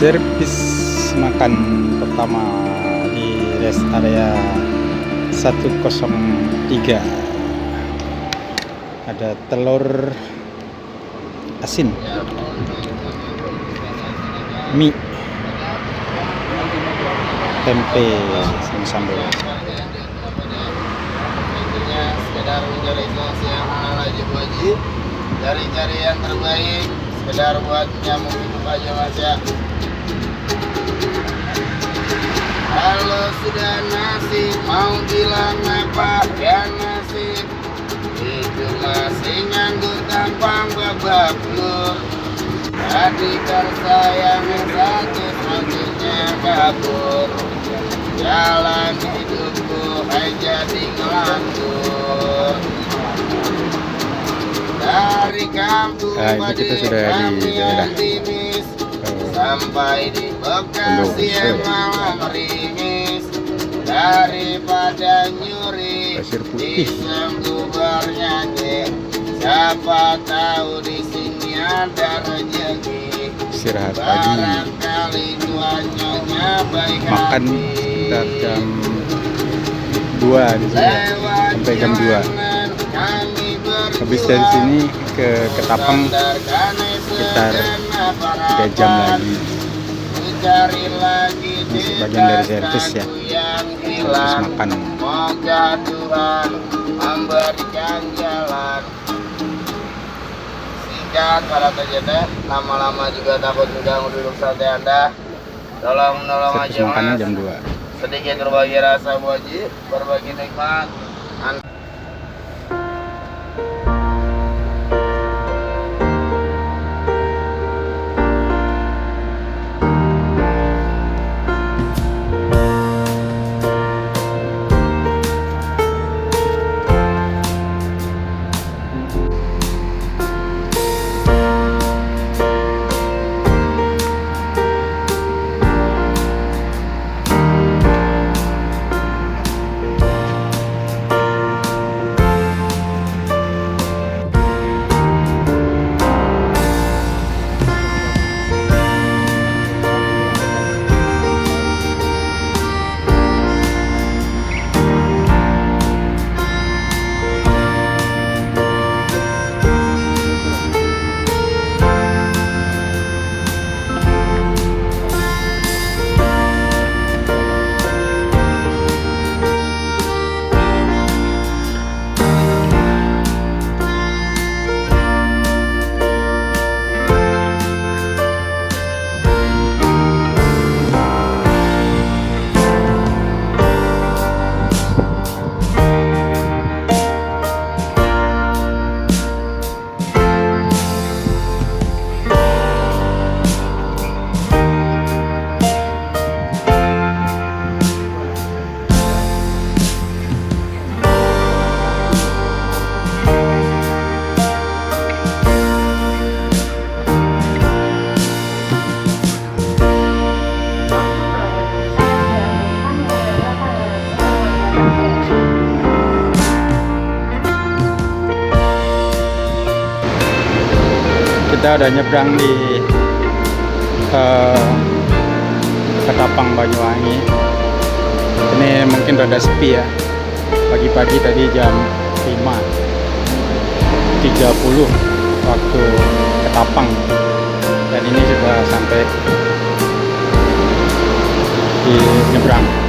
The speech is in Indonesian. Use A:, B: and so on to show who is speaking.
A: Servis makan pertama di rest area 103. Ada telur asin, mie, tempe sama sambal.
B: Sekedar mencari solusi yang halal aja Bu Haji, cari-cari yang terbaik, sekedar buat nyamuk hidup aja Mas ya. Kalau sudah nasib mau bilang apa ya nasib, itu masih nganggur tampang babak-belur. Jadikan sayang yang satu selanjutnya kabur, jalan hidupku hai jadi ngelantur. Dari kampung
A: Ini kita sudah di daerah
B: Timis sampai di Bekasi yang malam rimis. Daripada nyuri
A: Pasir Putih,
B: disanggup bernyanyi, siapa tahu di sini ada rezeki.
A: istirahat pagi,
B: Barangkali tuannya baik
A: makan sekitar jam 2 di sini sampai jam 2. Habis dari sini ke Ketapang sekitar 3 jam lagi. Ini sebagian dari servis ya, servis makan.
B: Moga Tuhan memberikan jalan. Singkat para terjadi, lama-lama juga takut mengganggu duduk santai Anda. Tolong menolong
A: Servis
B: aja
A: makannya
B: Mas.
A: jam 2.
B: Sedikit berbagi rasa Bu Haji, berbagi nikmat.
A: kita udah nyebrang di Ketapang Banyuwangi. Ini mungkin rada sepi ya. Pagi-pagi tadi jam 5.30 waktu Ketapang. Dan ini sudah sampai di nyebrang.